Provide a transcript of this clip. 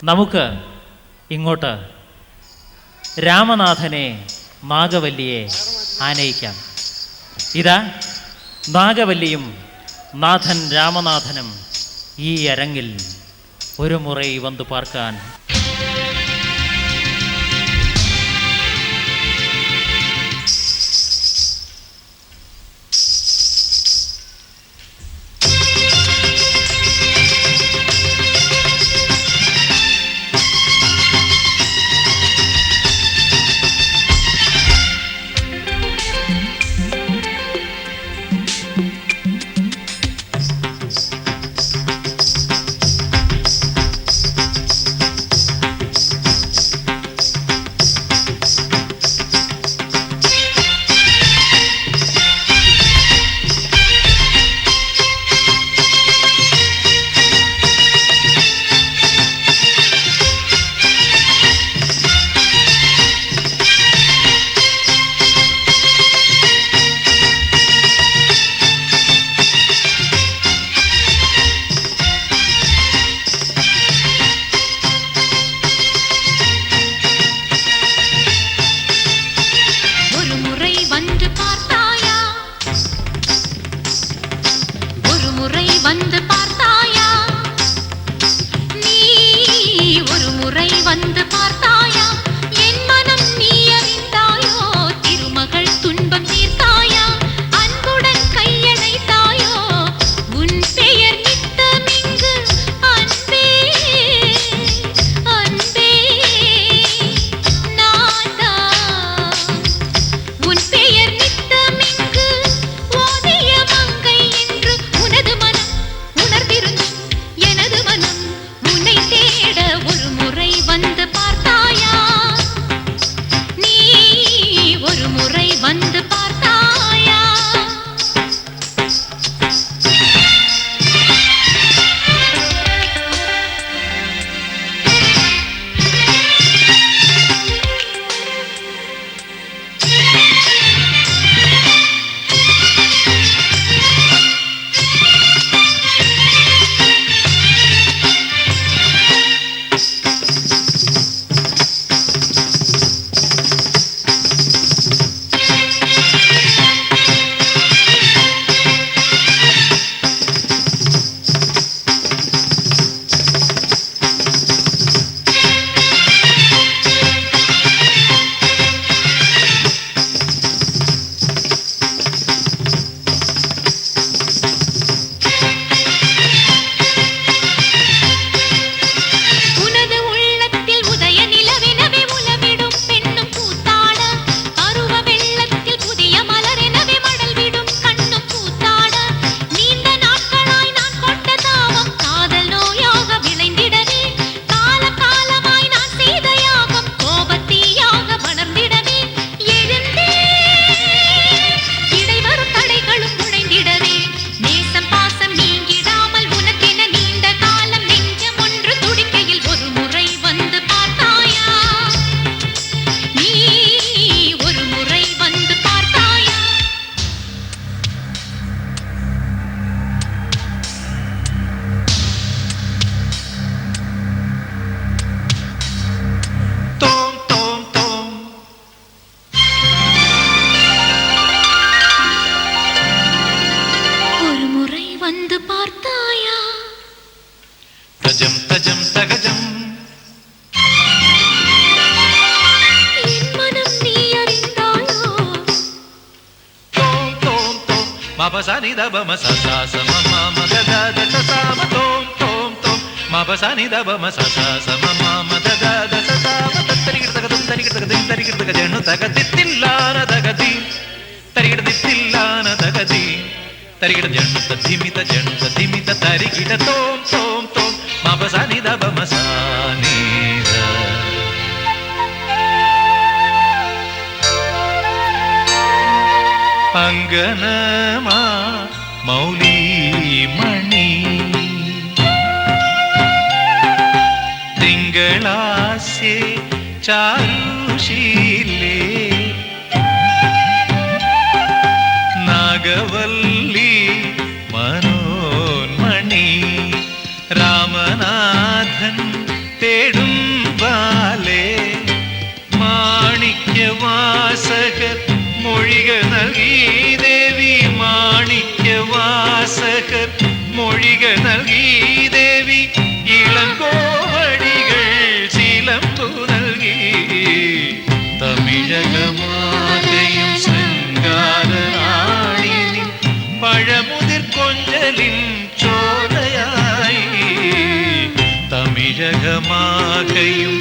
നമുക്ക് ഇങ്ങോട്ട് രാമനാഥനെ നാഗവല്ലിയെ ആനയിക്കാം. ഇതാ നാഗവല്ലിയും നാഥൻ രാമനാഥനും ഈ അരങ്ങിൽ ഒരു മുறை വന്നു പാർക്കാൻ. வந்து பார்த்தாயா நீ ஒரு முறை வந்து பார்த்தாயா என் மனம் நீ அறிந்தாயோ திருமகள் துன்பம் தீர்த்தாயா அன்புடன் கையணைத்தாயோ உன் பெயர் நித்தமிங்கு அன்பே அன்பே நாதா உன் பெயர் நித்தமிங்கு ஓதிய மங்கை என்று உனது மனம் உணர்ந்திருந்து எனது மனம் உன்னை தேட ஒரு முறை வந்து பார்த்தாயா நீ ஒரு முறை வந்து பார்த்தாயா வந்து பார்த்தாயா தஜம் தஜம் தகஜம் என் மனம் நீ அறிந்தாயோ தோம் தோம் தோம் மபசனி தபம சச மம மகத சசாம தோம் தோம் தோம் மபசனி தபம சச மம மகத சசாம தரிகிடதகதம் தரிகிடதகதம் தரிகிடதகஜனு தகதித்தில்லான தகதி தரிகிடதித்தில்லான தகதி தரிகிட ஜண்ணுத திமித தரிகிட தோம் தோம் தோம் மபசனி தபமசானித அங்கனமா மௌலி மணி திங்களாசே சாருஷீலே நாகவல்லி மனோன்மணி ராமநாதன் தேடு മൊഴിക നൽകി ദേവി മാണിക്യവാസകർ മൊഴിക നൽകി ദേവി ഇളങ്കോവടികൾ ചിലമ്പു നൽകി തമിഴകമാകയും ശൃംഗാരറാണി നിൻ പഴമുതിർ കൊഞ്ചലിൻ ചോലയായി തമിഴകമാകയും